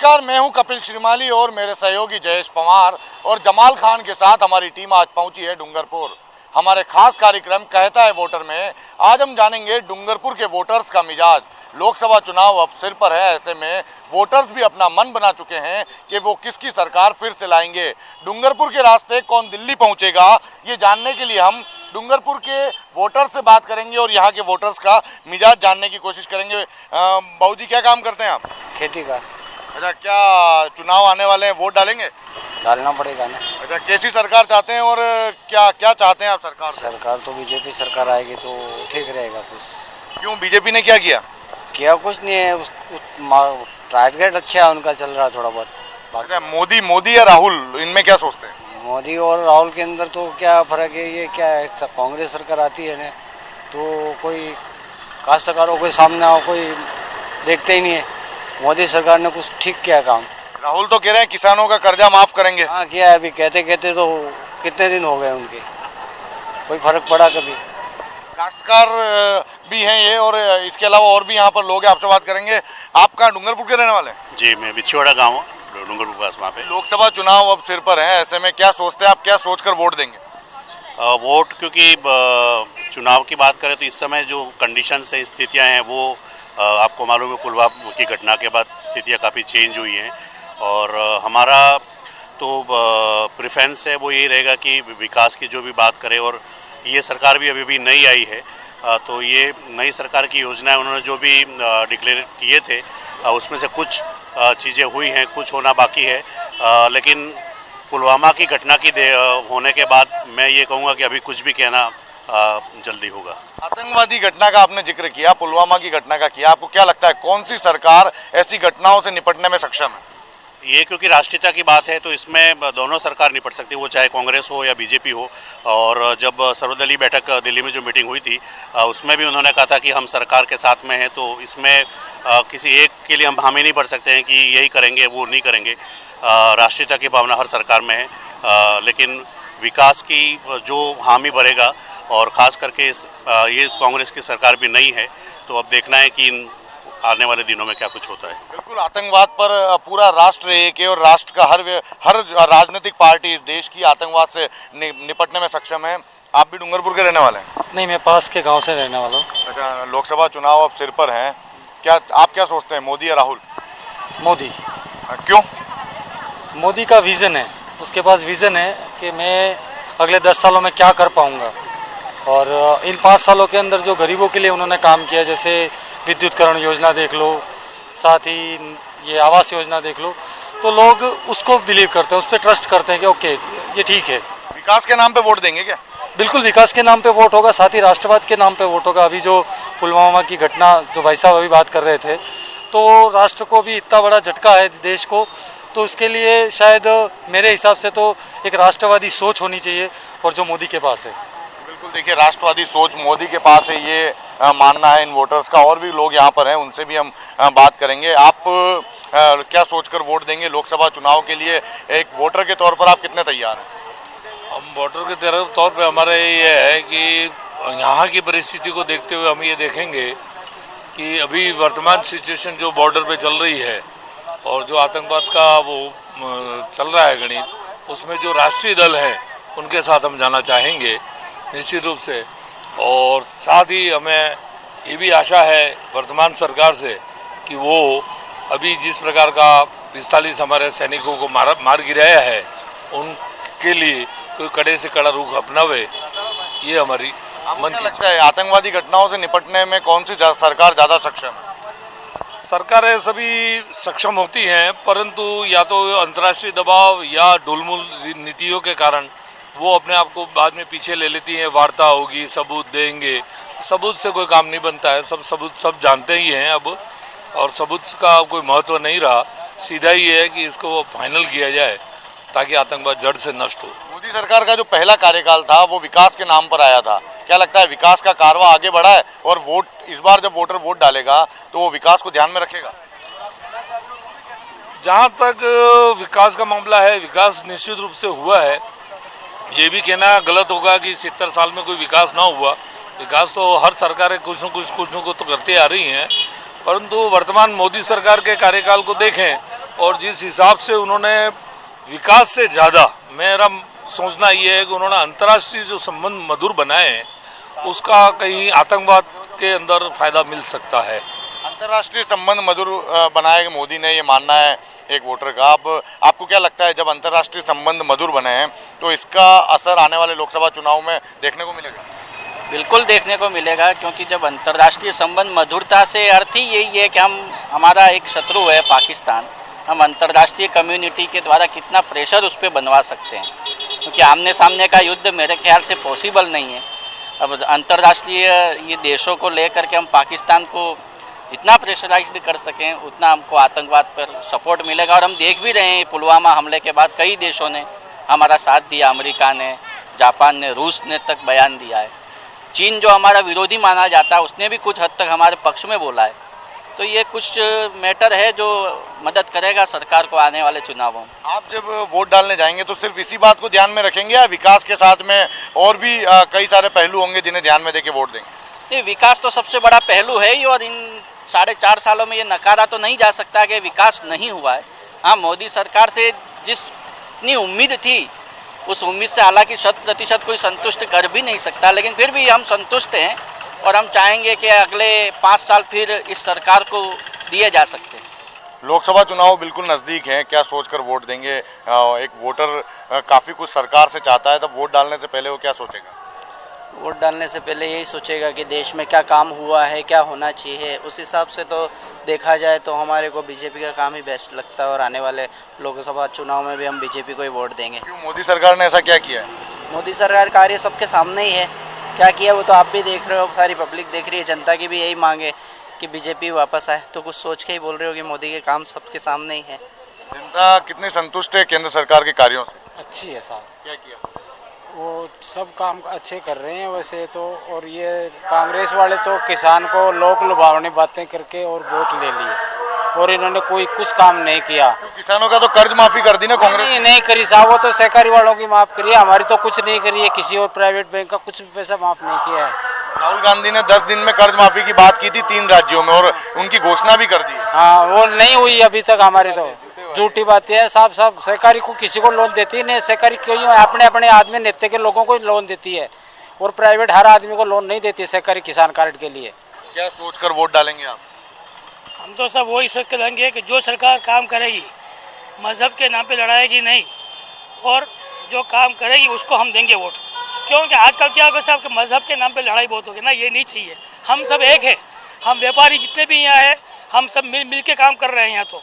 नमस्कार, मैं हूं कपिल श्रीमाली और मेरे सहयोगी जयेश पवार और जमाल खान के साथ हमारी टीम आज पहुंची है डूंगरपुर। हमारे खास कार्यक्रम कहता है वोटर में आज हम जानेंगे डूंगरपुर के वोटर्स का मिजाज। लोकसभा चुनाव अब सिर पर है, ऐसे में वोटर्स भी अपना मन बना चुके हैं कि वो किसकी सरकार फिर से लाएंगे। डूंगरपुर के रास्ते कौन दिल्ली पहुंचेगा, ये जानने के लिए हम डूंगरपुर के वोटर्स से बात करेंगे और यहाँ के वोटर्स का मिजाज जानने की कोशिश करेंगे। बाबू जी, क्या काम करते हैं आप? खेती का। अच्छा, क्या चुनाव आने वाले हैं, वोट डालेंगे? डालना पड़ेगा ना। अच्छा, कैसी सरकार चाहते हैं और क्या क्या चाहते हैं आप सरकार से? सरकार तो बीजेपी सरकार आएगी तो ठीक रहेगा। कुछ क्यों, बीजेपी ने क्या किया? कुछ नहीं है। टारगेट अच्छा है उनका, चल रहा थोड़ा बहुत। अच्छा, मोदी या राहुल, इनमें क्या सोचते हैं? मोदी और राहुल के अंदर तो क्या फर्क है? ये क्या है, कांग्रेस सरकार आती है ना तो कोई काश्तकारों कोई सामने आओ कोई देखते ही नहीं है। मोदी सरकार ने कुछ ठीक किया काम। राहुल तो कह रहे हैं किसानों का कर्जा माफ करेंगे। हाँ किया है, अभी कहते कहते तो कितने दिन हो गए उनके, कोई फर्क पड़ा कभी? काश्तकार भी हैं ये, और इसके अलावा और भी यहाँ पर लोग हैं, आपसे बात करेंगे। आप कहाँ, डूंगरपुर के रहने वाले हैं? जी, मैं बिछवाड़ा गाँव हूँ, डूंगरपुर पास वहाँ पे। लोकसभा चुनाव अब सिर पर है, ऐसे में क्या सोचते हैं आप, क्या सोचकर वोट देंगे? वोट, क्योंकि चुनाव की बात करें तो इस समय जो कंडीशंस हैं, स्थितियाँ हैं, वो आपको मालूम है पुलवामा की घटना के बाद स्थितियाँ काफ़ी चेंज हुई हैं। और हमारा तो प्रेफरेंस है वो यही रहेगा कि विकास की जो भी बात करें, और ये सरकार भी अभी नई आई है तो ये नई सरकार की योजनाएं उन्होंने जो भी डिक्लेयर किए थे उसमें से कुछ चीज़ें हुई हैं, कुछ होना बाकी है। लेकिन पुलवामा की घटना की होने के बाद मैं ये कहूँगा कि अभी कुछ भी कहना जल्दी होगा। आतंकवादी घटना का आपने जिक्र किया, पुलवामा की घटना का किया, आपको क्या लगता है कौन सी सरकार ऐसी घटनाओं से निपटने में सक्षम है? ये क्योंकि राष्ट्रीयता की बात है तो इसमें दोनों सरकार निपट सकती है, वो चाहे कांग्रेस हो या बीजेपी हो। और जब सर्वदलीय बैठक दिल्ली में जो मीटिंग हुई थी उसमें भी उन्होंने कहा था कि हम सरकार के साथ में हैं, तो इसमें किसी एक के लिए हम हामी नहीं पड़ सकते हैं कि यही करेंगे वो नहीं करेंगे। राष्ट्रीयता की भावना हर सरकार में है, लेकिन विकास की जो हामी भरेगा, और ख़ास करके ये कांग्रेस की सरकार भी नहीं है, तो अब देखना है कि आने वाले दिनों में क्या कुछ होता है। बिल्कुल, आतंकवाद पर पूरा राष्ट्र एक है और राष्ट्र का हर राजनीतिक पार्टी इस देश की आतंकवाद से निपटने में सक्षम है। आप भी डूंगरपुर के रहने वाले हैं? नहीं, मैं पास के गांव से रहने वाला हूँ। अच्छा, लोकसभा चुनाव अब सिर पर हैं, आप क्या सोचते हैं, मोदी या राहुल? मोदी। क्यों? मोदी का विज़न है, उसके पास विज़न है कि मैं अगले 10 सालों में क्या कर पाऊँगा। और इन 5 सालों के अंदर जो गरीबों के लिए उन्होंने काम किया, जैसे विद्युतकरण योजना देख लो, साथ ही ये आवास योजना देख लो, तो लोग उसको बिलीव करते हैं, उस पर ट्रस्ट करते हैं कि ओके ये ठीक है। विकास के नाम पे वोट देंगे क्या? बिल्कुल, विकास के नाम पे वोट होगा, साथ ही राष्ट्रवाद के नाम पे वोट होगा। अभी जो पुलवामा की घटना जो भाई साहब अभी बात कर रहे थे, तो राष्ट्र को भी इतना बड़ा झटका है देश को, तो उसके लिए शायद मेरे हिसाब से तो एक राष्ट्रवादी सोच होनी चाहिए, और जो मोदी के पास है। बिल्कुल, देखिए राष्ट्रवादी सोच मोदी के पास है, ये मानना है इन वोटर्स का। और भी लोग यहाँ पर हैं, उनसे भी हम बात करेंगे। आप क्या सोचकर वोट देंगे लोकसभा चुनाव के लिए? एक वोटर के तौर पर आप कितने तैयार हैं? हम वोटर के तौर पे हमारा ये है कि यहाँ की परिस्थिति को देखते हुए हम ये देखेंगे कि अभी वर्तमान सिचुएशन जो बॉर्डर पे चल रही है और जो आतंकवाद का वो चल रहा है गणित, उसमें जो राष्ट्रीय दल है उनके साथ हम जाना चाहेंगे निश्चित रूप से। और साथ ही हमें ये भी आशा है वर्तमान सरकार से कि वो अभी जिस प्रकार का 45 हमारे सैनिकों को मार गिराया है, उनके लिए कोई कड़े से कड़ा रुख अपनावे, ये हमारी मन की लगता है। आतंकवादी घटनाओं से निपटने में कौन सी सरकार ज़्यादा सक्षम है? सरकारें सभी सक्षम होती हैं, परंतु या तो अंतर्राष्ट्रीय दबाव या ढुलमुल नीतियों के कारण वो अपने आप को बाद में पीछे ले लेती हैं। वार्ता होगी, सबूत देंगे, सबूत से कोई काम नहीं बनता है। सब जानते ही हैं अब, और सबूत का कोई महत्व नहीं रहा। सीधा ही है कि इसको फाइनल किया जाए ताकि आतंकवाद जड़ से नष्ट हो। मोदी सरकार का जो पहला कार्यकाल था वो विकास के नाम पर आया था, क्या लगता है विकास का कारवां आगे बढ़ा है? और वोट इस बार जब वोटर वोट डालेगा तो वो विकास को ध्यान में रखेगा? जहाँ तक विकास का मामला है, विकास निश्चित रूप से हुआ है। ये भी कहना गलत होगा कि 70 साल में कोई विकास ना हुआ। विकास तो हर सरकारें कुछ न कुछ तो करते आ रही हैं, परंतु वर्तमान मोदी सरकार के कार्यकाल को देखें और जिस हिसाब से उन्होंने विकास से ज़्यादा, मेरा सोचना ये है कि उन्होंने अंतर्राष्ट्रीय जो संबंध मधुर बनाए हैं उसका कहीं आतंकवाद के अंदर फायदा मिल सकता है। अंतर्राष्ट्रीय संबंध मधुर बनाए मोदी ने, ये मानना है एक वोटर का। अब आपको क्या लगता है, जब अंतर्राष्ट्रीय संबंध मधुर बने हैं तो इसका असर आने वाले लोकसभा चुनाव में देखने को मिलेगा? बिल्कुल देखने को मिलेगा, क्योंकि जब अंतर्राष्ट्रीय संबंध मधुरता से अर्थ ही यही है कि हमारा एक शत्रु है पाकिस्तान, हम अंतर्राष्ट्रीय कम्युनिटी के द्वारा कितना प्रेशर उस पर बनवा सकते हैं, क्योंकि आमने सामने का युद्ध मेरे ख्याल से पॉसिबल नहीं है। अब अंतर्राष्ट्रीय ये देशों को लेकर के हम पाकिस्तान को इतना प्रेशराइज्ड कर सकें, उतना हमको आतंकवाद पर सपोर्ट मिलेगा। और हम देख भी रहे हैं, पुलवामा हमले के बाद कई देशों ने हमारा साथ दिया, अमेरिका ने, जापान ने, रूस ने तक बयान दिया है। चीन जो हमारा विरोधी माना जाता है उसने भी कुछ हद तक हमारे पक्ष में बोला है। तो ये कुछ मैटर है जो मदद करेगा सरकार को आने वाले चुनावों में। आप जब वोट डालने जाएंगे तो सिर्फ इसी बात को ध्यान में रखेंगे या विकास के साथ में और भी कई सारे पहलू होंगे जिन्हें ध्यान में देके वोट देंगे? ये विकास तो सबसे बड़ा पहलू है ही, और इन 4.5 सालों में ये नकारा तो नहीं जा सकता कि विकास नहीं हुआ है। हाँ, मोदी सरकार से जितनी उम्मीद थी उस उम्मीद से हालांकि 100% कोई संतुष्ट कर भी नहीं सकता, लेकिन फिर भी हम संतुष्ट हैं और हम चाहेंगे कि अगले 5 साल फिर इस सरकार को दिए जा सकते हैं। लोकसभा चुनाव बिल्कुल नज़दीक हैं, क्या सोचकर वोट देंगे? एक वोटर काफ़ी कुछ सरकार से चाहता है, तब वोट डालने से पहले वो क्या सोचेगा? वोट डालने से पहले यही सोचेगा कि देश में क्या काम हुआ है, क्या होना चाहिए। उस हिसाब से तो देखा जाए तो हमारे को बीजेपी का काम ही बेस्ट लगता है, और आने वाले लोकसभा चुनाव में भी हम बीजेपी को ही वोट देंगे। क्यों, मोदी सरकार ने ऐसा क्या किया है? मोदी सरकार कार्य सबके सामने ही है, क्या किया वो तो आप भी देख रहे हो, सारी पब्लिक देख रही है। जनता की भी यही मांग है कि बीजेपी वापस आए, तो कुछ सोच के ही बोल रहे हो कि मोदी के काम सबके सामने ही है। जनता कितनी संतुष्ट है केंद्र सरकार के कार्यों से? अच्छी है साहब, क्या किया? वो सब काम अच्छे कर रहे हैं वैसे तो। और ये कांग्रेस वाले तो किसान को लोक लुभावनी बातें करके और वोट ले लिए, और इन्होंने कोई कुछ काम नहीं किया। किसानों का तो कर्ज माफी कर दी ना कांग्रेस? नहीं करी साहब, वो तो सहकारी वालों की माफ करी है, हमारी तो कुछ नहीं करी है। किसी और प्राइवेट बैंक का कुछ भी पैसा माफ नहीं किया है। राहुल गांधी ने 10 दिन में कर्ज माफी की बात की थी 3 राज्यों में, और उनकी घोषणा भी कर दी है। हाँ, वो नहीं हुई अभी तक। हमारी तो झूठी बात है साहब, सहकारी को किसी को लोन देती नहीं। सहकारी क्यों अपने अपने आदमी नेता के लोगों को लोन देती है, और प्राइवेट हर आदमी को लोन नहीं देती सहकारी किसान कार्ड के लिए। क्या सोचकर वोट डालेंगे आप? हम तो सब वही सोच कर देंगे कि जो सरकार काम करेगी, मज़हब के नाम पे लड़ाएगी नहीं, और जो काम करेगी उसको हम देंगे वोट। क्योंकि आजकल क्या होगा साहब कि मज़हब के नाम पे लड़ाई बहुत होगी ना, ये नहीं चाहिए। हम सब एक है, हम व्यापारी जितने भी यहाँ है हम सब मिल के काम कर रहे हैं यहाँ। तो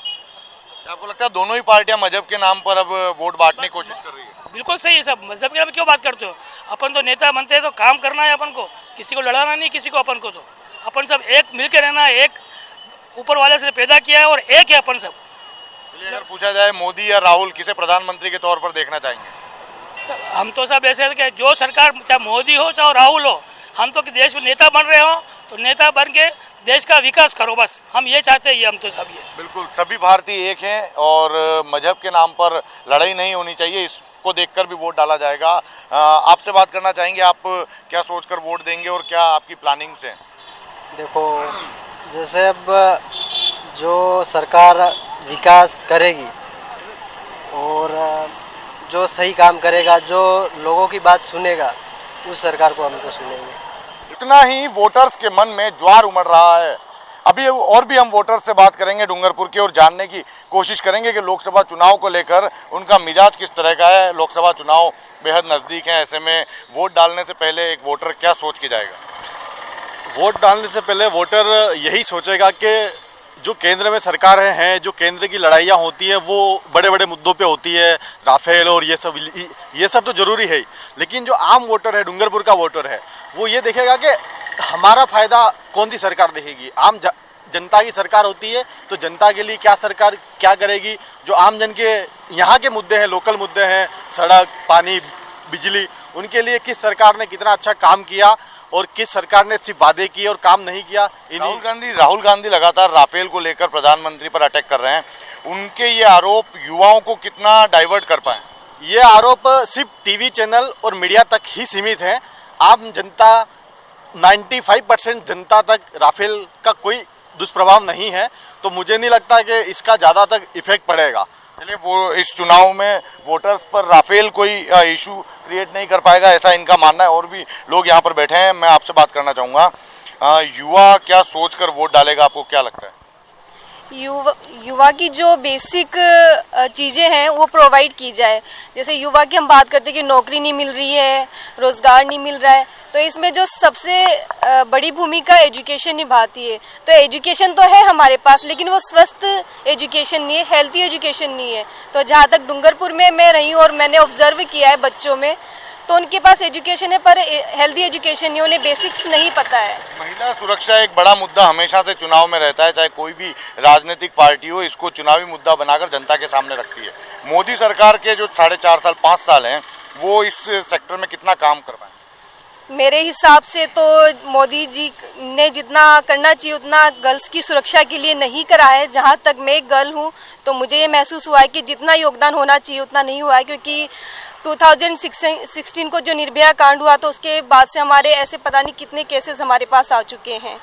आपको लगता है दोनों ही पार्टियां मजहब के नाम पर अब वोट बांटने की कोशिश कर रही है? बिल्कुल सही है सब। मज़हब के नाम पे क्यों बात करते हो? अपन तो नेता बनते हैं तो काम करना है अपन को, किसी को लड़ाना नहीं, किसी को अपन को। तो अपन सब एक मिल के रहना है, एक ऊपर वाले से पैदा किया है और एक है अपन सब। अगर पूछा जाए मोदी या राहुल किसे प्रधानमंत्री के तौर पर देखना चाहेंगे? हम तो सब ऐसे कि जो सरकार, चाहे मोदी हो चाहे राहुल हो, हम तो कि देश में नेता बन रहे हो तो नेता बन के देश का विकास करो, बस हम ये चाहते हैं। हम तो सब ये बिल्कुल सभी भारतीय एक हैं और मजहब के नाम पर लड़ाई नहीं होनी चाहिए, इसको देखकर भी वोट डाला जाएगा। आपसे बात करना चाहेंगे, आप क्या सोचकर वोट देंगे और क्या आपकी प्लानिंग्स हैं? देखो, जैसे अब जो सरकार विकास करेगी और जो सही काम करेगा, जो लोगों की बात सुनेगा, उस सरकार को हम तो सुनेंगे। इतना ही वोटर्स के मन में ज्वार उमड़ रहा है। अभी और भी हम वोटर्स से बात करेंगे डूंगरपुर की, और जानने की कोशिश करेंगे कि लोकसभा चुनाव को लेकर उनका मिजाज किस तरह का है। लोकसभा चुनाव बेहद नज़दीक है, ऐसे में वोट डालने से पहले एक वोटर क्या सोच के जाएगा? वोट डालने से पहले वोटर यही सोचेगा कि जो केंद्र में सरकारें हैं, जो केंद्र की लड़ाइयाँ होती हैं वो बड़े बड़े मुद्दों पे होती है, राफेल और ये सब तो ज़रूरी है, लेकिन जो आम वोटर है, डूंगरपुर का वोटर है, वो ये देखेगा कि हमारा फ़ायदा कौन सी सरकार देखेगी। आम जनता की सरकार होती है तो जनता के लिए क्या सरकार क्या करेगी, जो आम जन के यहाँ के मुद्दे हैं, लोकल मुद्दे हैं, सड़क, पानी, बिजली, उनके लिए किस सरकार ने कितना अच्छा काम किया और किस सरकार ने सिर्फ वादे किए और काम नहीं किया। राहुल गांधी लगातार राफेल को लेकर प्रधानमंत्री पर अटैक कर रहे हैं, उनके ये आरोप युवाओं को कितना डाइवर्ट कर पाए? ये आरोप सिर्फ टीवी चैनल और मीडिया तक ही सीमित है। आम जनता 95% जनता तक राफेल का कोई दुष्प्रभाव नहीं है, तो मुझे नहीं लगता कि इसका ज़्यादा तक इफेक्ट पड़ेगा। चलिए, वो इस चुनाव में वोटर्स पर राफेल कोई इशू क्रिएट नहीं कर पाएगा, ऐसा इनका मानना है। और भी लोग यहाँ पर बैठे हैं, मैं आपसे बात करना चाहूँगा। युवा क्या सोचकर वोट डालेगा, आपको क्या लगता है? युवा की जो बेसिक चीज़ें हैं वो प्रोवाइड की जाए। जैसे युवा की हम बात करते हैं कि नौकरी नहीं मिल रही है, रोज़गार नहीं मिल रहा है, तो इसमें जो सबसे बड़ी भूमिका एजुकेशन निभाती है। तो एजुकेशन तो है हमारे पास, लेकिन वो स्वस्थ एजुकेशन नहीं है, हेल्थी एजुकेशन नहीं है। तो जहाँ तक डूंगरपुर में मैं रही हूँ और मैंने ऑब्जर्व किया है बच्चों में, तो उनके पास एजुकेशन है पर हेल्दी एजुकेशन नहीं, उन्हें बेसिक्स नहीं पता है। महिला सुरक्षा एक बड़ा मुद्दा हमेशा से चुनाव में रहता है, चाहे कोई भी राजनीतिक पार्टी हो, इसको चुनावी मुद्दा बनाकर जनता के सामने रखती है। मोदी सरकार के जो 4.5 साल 5 साल हैं, वो इस सेक्टर में कितना काम कर पाए? मेरे हिसाब से तो मोदी जी ने जितना करना चाहिए उतना गर्ल्स की सुरक्षा के लिए नहीं करा है। जहाँ तक मैं एक गर्ल हूँ तो मुझे ये महसूस हुआ है कि जितना योगदान होना चाहिए उतना नहीं हुआ है, क्योंकि 2016 को जो निर्भया कांड हुआ तो उसके बाद से हमारे ऐसे पता नहीं कितने केसेस हमारे पास आ चुके हैं।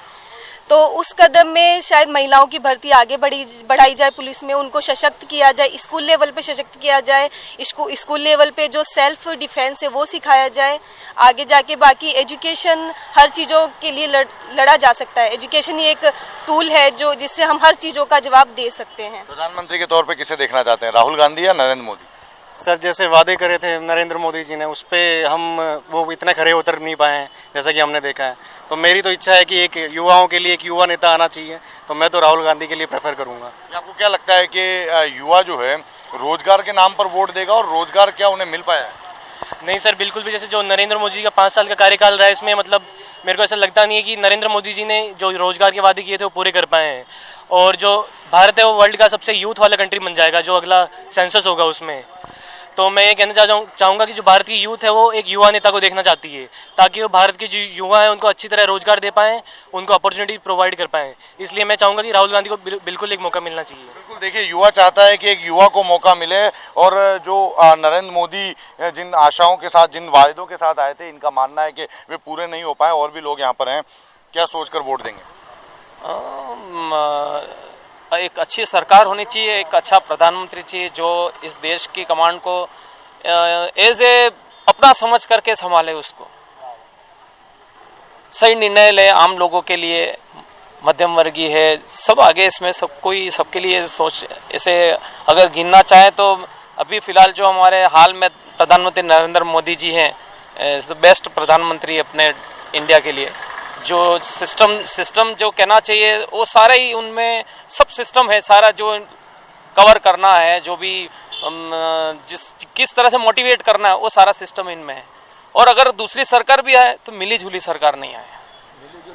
तो उस कदम में शायद महिलाओं की भर्ती आगे बढ़ाई जाए, पुलिस में उनको सशक्त किया जाए, स्कूल लेवल पे सशक्त किया जाए, स्कूल लेवल पे जो सेल्फ डिफेंस है वो सिखाया जाए। आगे जाके बाकी एजुकेशन हर चीज़ों के लिए लड़ा जा सकता है। एजुकेशन ही एक टूल है जो जिससे हम हर चीज़ों का जवाब दे सकते हैं। प्रधानमंत्री के तौर पर किसे देखना चाहते हैं, राहुल गांधी या नरेंद्र मोदी? सर, जैसे वादे करे थे नरेंद्र मोदी जी ने, उस पर हम वो इतने खरे उतर नहीं पाए हैं जैसा कि हमने देखा है। तो मेरी तो इच्छा है कि एक युवाओं के लिए एक युवा नेता आना चाहिए, तो मैं तो राहुल गांधी के लिए प्रेफर करूंगा। आपको क्या लगता है कि युवा जो है रोजगार के नाम पर वोट देगा, और रोजगार क्या उन्हें मिल पाया है? नहीं सर, बिल्कुल भी। जैसे जो नरेंद्र मोदी जी का 5 साल का कार्यकाल रहा है, इसमें मतलब मेरे को ऐसा लगता नहीं है कि नरेंद्र मोदी जी ने जो रोजगार के वादे किए थे वो पूरे कर पाए हैं। और जो भारत है वो वर्ल्ड का सबसे यूथ वाला कंट्री बन जाएगा जो अगला सेंसस होगा उसमें। तो मैं ये कहना चाहूँगा कि जो भारत की यूथ है वो एक युवा नेता को देखना चाहती है, ताकि वो भारत के जो युवा हैं उनको अच्छी तरह रोजगार दे पाएँ, उनको अपॉर्चुनिटी प्रोवाइड कर पाएँ। इसलिए मैं चाहूँगा कि राहुल गांधी को बिल्कुल एक मौका मिलना चाहिए। बिल्कुल, देखिए, युवा चाहता है कि एक युवा को मौका मिले, और जो नरेंद्र मोदी जिन आशाओं के साथ, जिन वायदों के साथ आए थे, इनका मानना है कि वे पूरे नहीं हो पाए। और भी लोग यहाँ पर हैं, क्या सोचकर वोट देंगे? एक अच्छी सरकार होनी चाहिए, एक अच्छा प्रधानमंत्री चाहिए जो इस देश की कमांड को एज ए अपना समझ करके संभाले, उसको सही निर्णय ले आम लोगों के लिए। मध्यम वर्गीय है, सब आगे इसमें, सब कोई सबके लिए सोच। ऐसे अगर गिनना चाहे तो अभी फ़िलहाल जो हमारे हाल में प्रधानमंत्री नरेंद्र मोदी जी हैं, द बेस्ट प्रधानमंत्री अपने इंडिया के लिए। जो सिस्टम जो कहना चाहिए वो सारे ही उनमें सब सिस्टम है, सारा जो कवर करना है, जो भी किस तरह से मोटिवेट करना है, वो सारा सिस्टम इनमें है। और अगर दूसरी सरकार भी आए तो मिली जुली सरकार नहीं आए।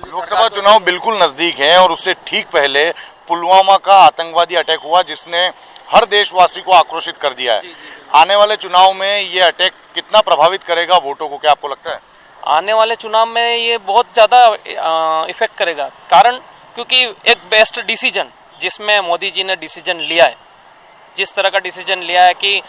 लोकसभा चुनाव बिल्कुल नजदीक है, और उससे ठीक पहले पुलवामा का आतंकवादी अटैक हुआ, जिसने हर देशवासी को आक्रोशित कर दिया है। आने वाले चुनाव में ये अटैक कितना प्रभावित करेगा वोटों को, क्या आपको लगता है? आने वाले चुनाव में ये बहुत ज़्यादा इफेक्ट करेगा, कारण क्योंकि एक बेस्ट डिसीजन जिसमें मोदी जी ने डिसीजन लिया है, जिस तरह का डिसीजन लिया है कि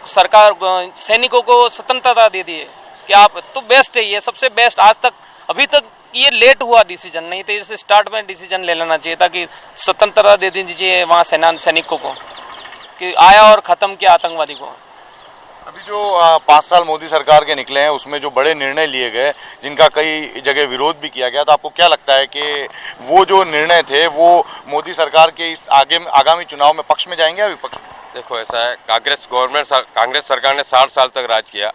सरकार सैनिकों को स्वतंत्रता दे दी है कि आप तो बेस्ट है, ये सबसे बेस्ट। आज तक अभी तक ये लेट हुआ डिसीजन, नहीं तो इसे स्टार्ट में डिसीजन ले लेना चाहिए था कि स्वतंत्रता दे दीजिए वहाँ सैनिकों को, कि आया और ख़त्म किया आतंकवादी को। अभी जो 5 साल मोदी सरकार के निकले हैं, उसमें जो बड़े निर्णय लिए गए, जिनका कई जगह विरोध भी किया गया, तो आपको क्या लगता है कि वो जो निर्णय थे वो मोदी सरकार के इस आगामी चुनाव में पक्ष में जाएंगे या विपक्ष में? देखो, ऐसा है, कांग्रेस सरकार ने 60 साल तक राज किया।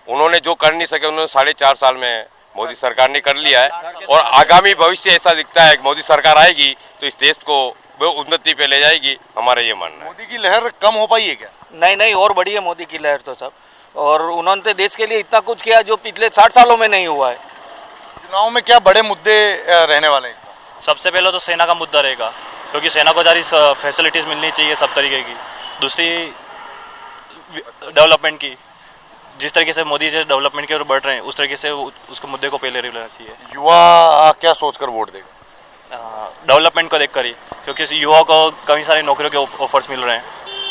उन्होंने जो कर नहीं सके उन्होंने 4.5 साल में मोदी सरकार ने कर लिया है। और आगामी भविष्य ऐसा दिखता है कि मोदी सरकार आएगी तो इस देश को वो उन्नति पे ले जाएगी, हमारा ये मानना है। मोदी की लहर कम हो पाई है क्या? नहीं, और बढ़ी है मोदी की लहर तो सब। और उन्होंने देश के लिए इतना कुछ किया जो पिछले 60 सालों में नहीं हुआ है। चुनाव में क्या बड़े मुद्दे रहने वाले हैं? सबसे पहले तो सेना का मुद्दा रहेगा, क्योंकि सेना को सारी फैसिलिटीज़ मिलनी चाहिए सब तरीके की। दूसरी डेवलपमेंट की, जिस तरीके से मोदी जी डेवलपमेंट की ओर बढ़ रहे हैं, उस तरीके से उसको मुद्दे को पहले लेना चाहिए। युवा क्या सोचकर वोट देगा? डेवलपमेंट को देखकर ही, क्योंकि युवाओं को कई सारी नौकरियों के ऑफर्स मिल रहे हैं,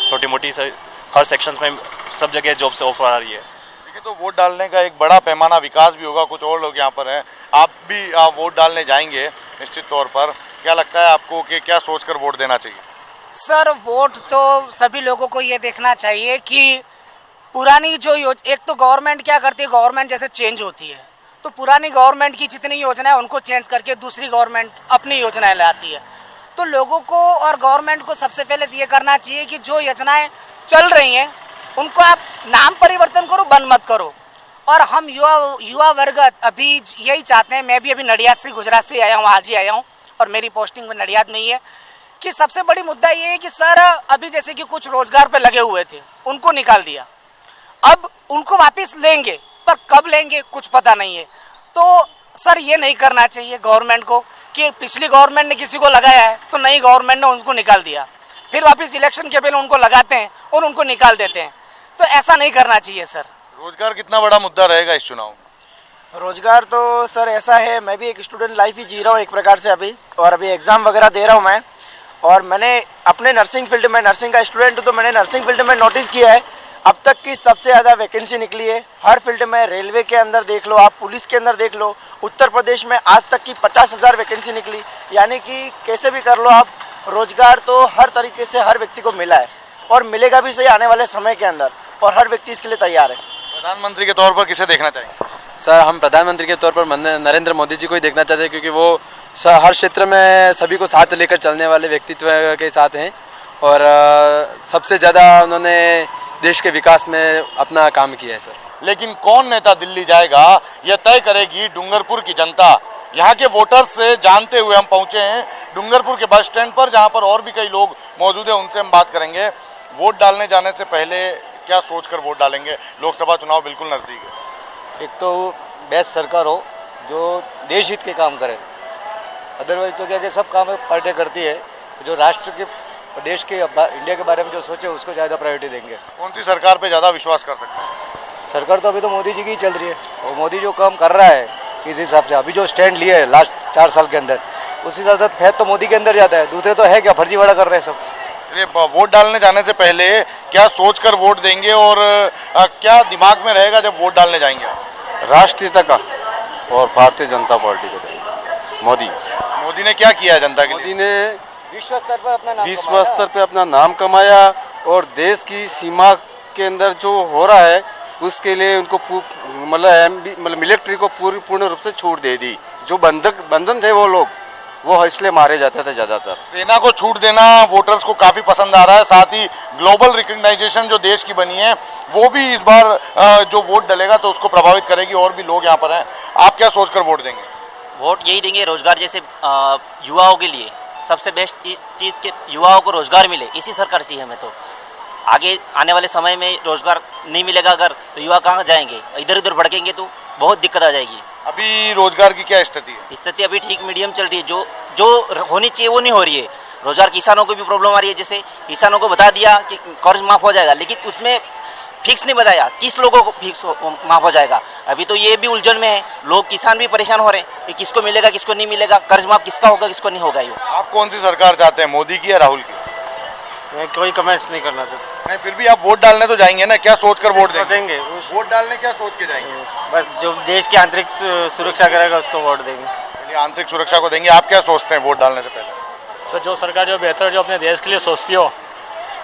छोटी मोटी से हर सेक्शंस में सब जगह जॉब से ऑफर आ रही है। देखिए, तो वोट डालने का एक बड़ा पैमाना विकास भी होगा। कुछ और लोग यहाँ पर हैं, आप भी वोट डालने जाएंगे निश्चित तौर पर, क्या लगता है आपको कि क्या सोचकर वोट देना चाहिए? सर वोट तो सभी लोगों को ये देखना चाहिए कि पुरानी जो एक तो गवर्नमेंट क्या करती है, गवर्नमेंट जैसे चेंज होती है तो पुरानी गवर्नमेंट की जितनी योजनाएं उनको चेंज करके दूसरी गवर्नमेंट अपनी योजनाएं लाती है। तो लोगों को और गवर्नमेंट को सबसे पहले ये करना चाहिए कि जो योजनाएं चल रही हैं उनको आप नाम परिवर्तन करो, बंद मत करो। और हम युवा वर्ग अभी यही चाहते हैं। मैं भी अभी नडियाद से, गुजरात से आया हूँ, आज ही आया हूँ और मेरी पोस्टिंग में नडियाद में ही है कि सबसे बड़ी मुद्दा ये है कि सर अभी जैसे कि कुछ रोजगार पे लगे हुए थे उनको निकाल दिया, अब उनको वापस लेंगे पर कब लेंगे कुछ पता नहीं है। तो सर ये नहीं करना चाहिए गवर्नमेंट को कि पिछली गवर्नमेंट ने किसी को लगाया है तो नई गवर्नमेंट ने उनको निकाल दिया, फिर वापस इलेक्शन के पहले उनको लगाते हैं और उनको निकाल देते हैं। तो ऐसा नहीं करना चाहिए सर। रोजगार कितना बड़ा मुद्दा रहेगा इस चुनाव में? रोजगार तो सर ऐसा है, मैं भी एक स्टूडेंट लाइफ ही जी रहा हूँ एक प्रकार से अभी, और अभी एग्ज़ाम वगैरह दे रहा हूँ मैं। और मैंने अपने नर्सिंग फील्ड में, नर्सिंग का स्टूडेंट हूँ तो मैंने नर्सिंग फील्ड में नोटिस किया है अब तक की सबसे ज़्यादा वैकेंसी निकली है हर फील्ड में। रेलवे के अंदर देख लो आप, पुलिस के अंदर देख लो, उत्तर प्रदेश में आज तक की 50,000 वैकेंसी निकली। यानी कि कैसे भी कर लो आप, रोजगार तो हर तरीके से हर व्यक्ति को मिला है और मिलेगा भी सही आने वाले समय के अंदर, और हर व्यक्ति इसके लिए तैयार है। प्रधानमंत्री के तौर पर किसे देखना चाहेंगे? सर हम प्रधानमंत्री के तौर पर नरेंद्र मोदी जी को ही देखना चाहते हैं, क्योंकि वो हर क्षेत्र में सभी को साथ लेकर चलने वाले व्यक्तित्व के साथ हैं और सबसे ज़्यादा उन्होंने देश के विकास में अपना काम किया है सर। लेकिन कौन नेता दिल्ली जाएगा यह तय करेगी डूंगरपुर की जनता। यहाँ के वोटर्स से जानते हुए हम पहुंचे हैं डूंगरपुर के बस स्टैंड पर, जहाँ पर और भी कई लोग मौजूद हैं, उनसे हम बात करेंगे। वोट डालने जाने से पहले क्या सोचकर वोट डालेंगे? लोकसभा चुनाव बिल्कुल नज़दीक है। एक तो बेस्ट सरकार हो जो देश हित के काम करे, अदरवाइज तो क्या कि सब काम पार्टी करती है, जो राष्ट्र के देश के इंडिया के बारे में जो सोचे उसको ज़्यादा प्रायोरिटी देंगे। कौन सी सरकार पे ज़्यादा विश्वास कर सकते हैं? सरकार तो अभी तो मोदी जी की ही चल रही है और मोदी जो काम कर रहा है इस हिसाब से अभी जो स्टैंड लिए है लास्ट 4 साल के अंदर, उस हिसाब से फैद तो मोदी के अंदर जाता है। दूसरे तो है क्या, फर्जीवाड़ा कर रहे हैं सब। ये वोट डालने जाने से पहले क्या सोचकर वोट देंगे और क्या दिमाग में रहेगा जब वोट डालने जाएंगे? राष्ट्रीयता का और भारतीय जनता पार्टी को देंगे। मोदी ने क्या किया है जनता के लिए? मोदी ने विश्व स्तर पर अपना विश्व स्तर पे अपना नाम कमाया और देश की सीमा के अंदर जो हो रहा है उसके लिए उनको मतलब मिलिट्री को पूर्ण रूप से छूट दे दी। जो बंधन थे वो इसलिए मारे जाते थे ज़्यादातर। सेना को छूट देना वोटर्स को काफ़ी पसंद आ रहा है। साथ ही ग्लोबल रिकग्नाइजेशन जो देश की बनी है वो भी इस बार जो वोट डलेगा तो उसको प्रभावित करेगी। और भी लोग यहाँ पर हैं, आप क्या सोचकर वोट देंगे? वोट यही देंगे, रोजगार जैसे युवाओं के लिए सबसे बेस्ट चीज़ के युवाओं को रोजगार मिले, इसी सरकार चाहिए हमें। तो आगे आने वाले समय में रोजगार नहीं मिलेगा अगर, तो युवा कहाँ जाएंगे? इधर उधर भड़केंगे तो बहुत दिक्कत आ जाएगी। अभी रोजगार की क्या स्थिति है? स्थिति अभी ठीक मीडियम चल रही है, जो होनी चाहिए वो नहीं हो रही है। रोजगार किसानों को भी प्रॉब्लम आ रही है, जैसे किसानों को बता दिया कि कर्ज माफ़ हो जाएगा, लेकिन उसमें फिक्स नहीं बताया किस लोगों को फिक्स माफ़ हो जाएगा। अभी तो ये भी उलझन में है, लोग किसान भी परेशान हो रहे हैं कि किसको मिलेगा किसको नहीं मिलेगा, कर्ज माफ़ किसका होगा किसको नहीं होगा। ये आप कौन सी सरकार चाहते हैं, मोदी की या राहुल की? मैं कोई कमेंट्स नहीं करना चाहता। नहीं, फिर भी आप वोट डालने तो जाएंगे ना, क्या सोचकर वोट देंगे? वोट डालने क्या सोच के जाएंगे? बस जो देश की आंतरिक सुरक्षा करेगा उसको वोट देंगे। चलिए, आंतरिक सुरक्षा को देंगे। आप क्या सोचते हैं वोट डालने से पहले? सर जो सरकार जो बेहतर जो अपने देश के लिए सोचती हो,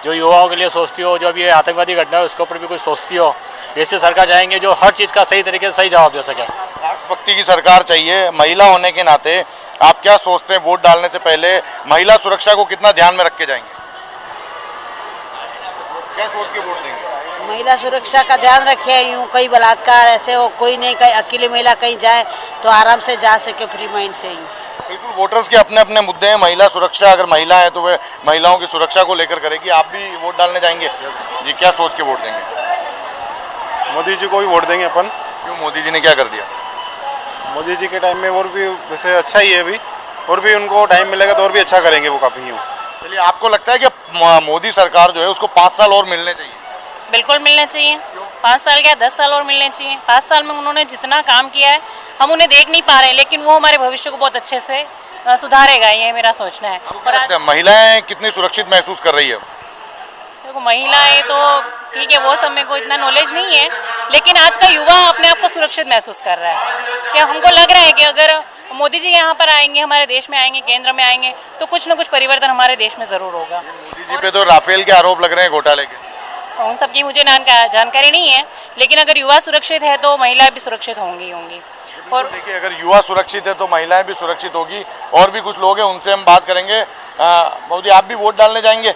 जो युवाओं के लिए सोचती हो, जो अभी आतंकवादी घटना है उसके ऊपर भी कुछ सोचती हो, वैसे सरकार जाएंगे जो हर चीज़ का सही तरीके से सही जवाब दे सके। राष्ट्रभक्ति की सरकार चाहिए। महिला होने के नाते आप क्या सोचते हैं वोट डालने से पहले महिला सुरक्षा को कितना ध्यान में रख के जाएंगे? क्या सोच के वोट देंगे? महिला सुरक्षा का ध्यान रखे, यूँ कोई बलात्कार ऐसे हो कोई नहीं, कहीं अकेली महिला कहीं जाए तो आराम से जा सके फ्री माइंड से ही। बिल्कुल, वोटर्स के अपने अपने मुद्दे हैं। महिला सुरक्षा, अगर महिला है तो वे महिलाओं की सुरक्षा को लेकर करेगी। आप भी वोट डालने जाएंगे जी, क्या सोच के वोट देंगे? मोदी जी को भी वोट देंगे अपन। क्यों, मोदी जी ने क्या कर दिया? मोदी जी के टाइम में और भी वैसे अच्छा ही है अभी, और भी उनको टाइम मिलेगा तो और भी अच्छा करेंगे वो काफ़ी। चलिए, आपको लगता है कि मोदी सरकार जो है उसको 5 साल और मिलने चाहिए? बिल्कुल मिलने चाहिए। 5 साल क्या 10 साल और मिलने चाहिए। 5 साल में उन्होंने जितना काम किया है हम उन्हें देख नहीं पा रहे हैं, लेकिन वो हमारे भविष्य को बहुत अच्छे से सुधारेगा, ये मेरा सोचना है। और महिलाएं कितनी सुरक्षित महसूस कर रही है? देखो, महिलाएं तो ठीक है, वो सब में कोई इतना नॉलेज नहीं है, लेकिन आज का युवा अपने आप को सुरक्षित महसूस कर रहा है। क्या हमको लग रहा है कि अगर मोदी जी यहाँ पर आएंगे, हमारे देश में आएंगे, केंद्र में आएंगे, तो कुछ न कुछ परिवर्तन हमारे देश में ज़रूर होगा। मोदी जी पे तो राफेल के आरोप लग रहे हैं घोटाले के। उन सब की मुझे जानकारी नहीं है, लेकिन अगर युवा सुरक्षित है तो महिलाएं भी सुरक्षित होंगी। और देखिए, अगर युवा सुरक्षित है तो महिलाएं भी सुरक्षित होगी। और भी कुछ लोग हैं, उनसे हम बात करेंगे। बाबू जी, आप भी वोट डालने जाएंगे?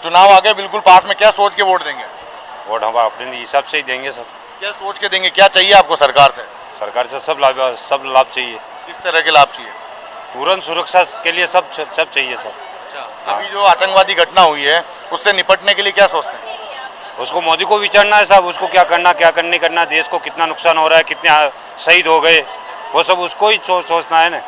चुनाव आ गए बिल्कुल पास में, क्या सोच के वोट देंगे? वोट हम अपने हिसाब से ही देंगे। सब क्या सोच के देंगे? क्या चाहिए आपको सरकार से? सरकार से सब लाभ चाहिए। किस तरह के लाभ चाहिए? तुरंत सुरक्षा के लिए सब चाहिए सब। अभी जो आतंकवादी घटना हुई है उससे निपटने के लिए क्या सोचते हैं? उसको मोदी को विचारना है साहब, उसको क्या करना क्या करने करना, देश को कितना नुकसान हो रहा है, कितने शहीद हो गए, वो सब उसको ही सोचना है ना।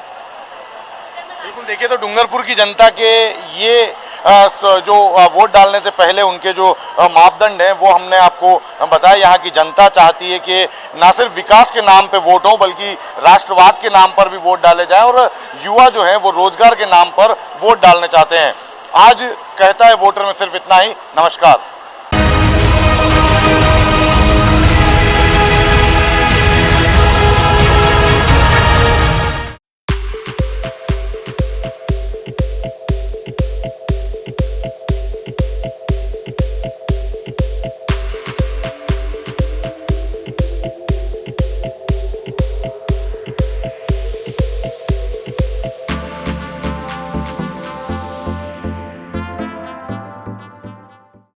बिल्कुल। देखिए, तो डूंगरपुर की जनता के ये जो वोट डालने से पहले उनके जो मापदंड हैं वो हमने आपको बताया। यहाँ की जनता चाहती है कि ना सिर्फ विकास के नाम पे वोट हो, बल्कि राष्ट्रवाद के नाम पर भी वोट डाले जाए। और युवा जो है वो रोजगार के नाम पर वोट डालने चाहते हैं। आज कहता है वोटर में सिर्फ इतना ही। नमस्कार।